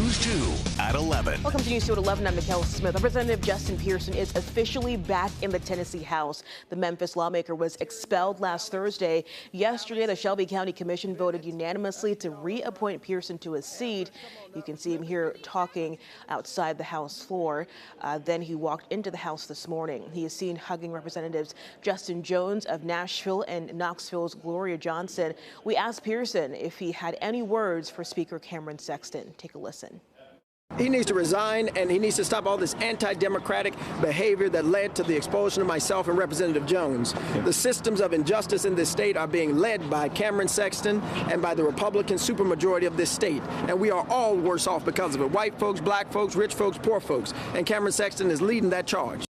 News 2 at 11. Welcome to News 2 at 11. I'm Nicole Smith. Representative Justin Pearson is officially back in the Tennessee House. The Memphis lawmaker was expelled last Thursday. Yesterday, the Shelby County Commission voted unanimously to reappoint Pearson to his seat. You can see him here talking outside the House floor. Then he walked into the House this morning. He is seen hugging Representatives Justin Jones of Nashville and Knoxville's Gloria Johnson. We asked Pearson if he had any words for Speaker Cameron Sexton. Take a listen. He needs to resign, and he needs to stop all this anti-democratic behavior that led to the expulsion of myself and Representative Jones. The systems of injustice in this state are being led by Cameron Sexton and by the Republican supermajority of this state, and we are all worse off because of it. White folks, black folks, rich folks, poor folks, and Cameron Sexton is leading that charge.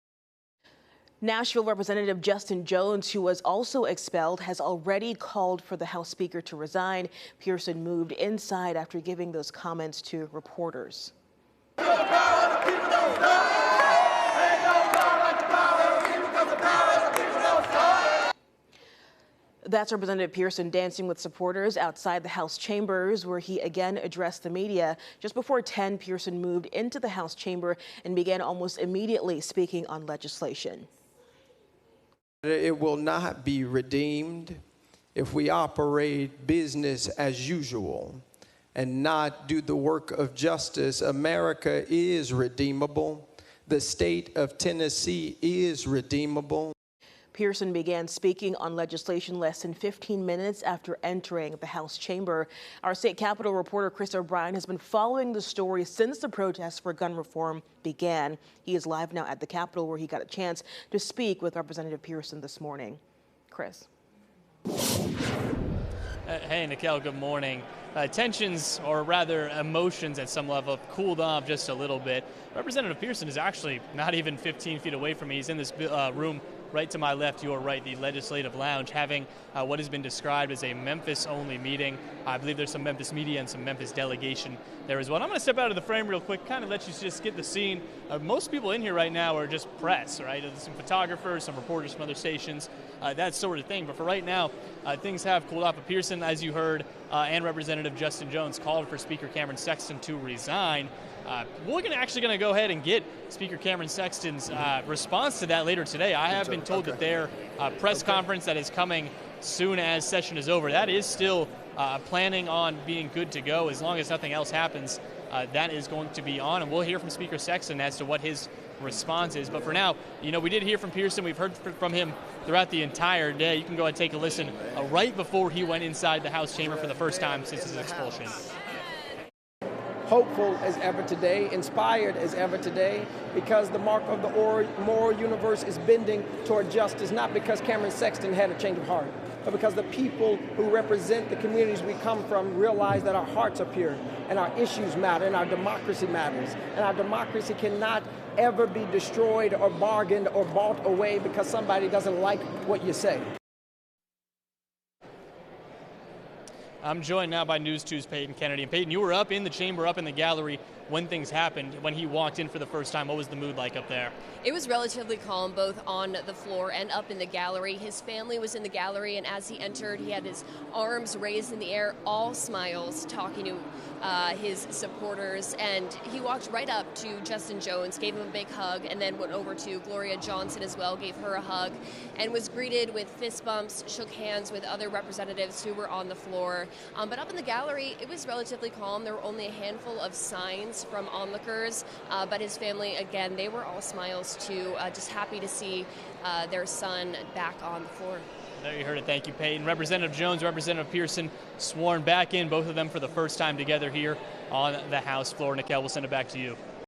Nashville Representative Justin Jones, who was also expelled, has already called for the House Speaker to resign. Pearson moved inside after giving those comments to reporters. That's Representative Pearson dancing with supporters outside the House chambers, where he again addressed the media. Just before 10, Pearson moved into the House chamber and began almost immediately speaking on legislation. It will not be redeemed if we operate business as usual and not do the work of justice. America is redeemable. The state of Tennessee is redeemable. Pearson began speaking on legislation less than 15 minutes after entering the House chamber. Our state capitol reporter Chris O'Brien has been following the story since the protests for gun reform began. He is live now at the Capitol, where he got a chance to speak with Representative Pearson this morning. Chris. Hey, Nicole, good morning. Tensions, or rather emotions at some level, have cooled off just a little bit. Representative Pearson is actually not even 15 feet away from me. He's in this room right to my left, your right, the Legislative Lounge, having what has been described as a Memphis-only meeting. I believe there's some Memphis media and some Memphis delegation there as well. And I'm going to step out of the frame real quick, kind of let you just get the scene. Most people in here right now are just press, right? There's some photographers, some reporters from other stations, that sort of thing. But for right now, things have cooled off. But Pearson, as you heard, and Representative Justin Jones called for Speaker Cameron Sexton to resign. We're actually going to go ahead and get Speaker Cameron Sexton's response to that later today. I have been told that their press conference that is coming soon as session is over, that is still planning on being good to go. As long as nothing else happens, that is going to be on, and we'll hear from Speaker Sexton as to what his response is. But for now, we did hear from Pearson. We've heard from him throughout the entire day. You can go ahead and take a listen right before he went inside the House chamber for the first time since his expulsion. Hopeful as ever today, inspired as ever today, because the mark of the moral universe is bending toward justice, not because Cameron Sexton had a change of heart, but because the people who represent the communities we come from realize that our hearts are pure and our issues matter and our democracy matters. And our democracy cannot ever be destroyed or bargained or bought away because somebody doesn't like what you say. I'm joined now by News 2's Peyton Kennedy. And Peyton, you were up in the chamber, up in the gallery when things happened, when he walked in for the first time. What was the mood like up there? It was relatively calm, both on the floor and up in the gallery. His family was in the gallery, and as he entered, he had his arms raised in the air, all smiles, talking to his supporters. And he walked right up to Justin Jones, gave him a big hug, and then went over to Gloria Johnson as well, gave her a hug, and was greeted with fist bumps, shook hands with other representatives who were on the floor. But up in the gallery, it was relatively calm. There were only a handful of signs from onlookers, but his family, again, they were all smiles too, just happy to see their son back on the floor. There you heard it. Thank you, Peyton. Representative Jones, Representative Pearson sworn back in, both of them for the first time together here on the House floor. Nicole, we'll send it back to you.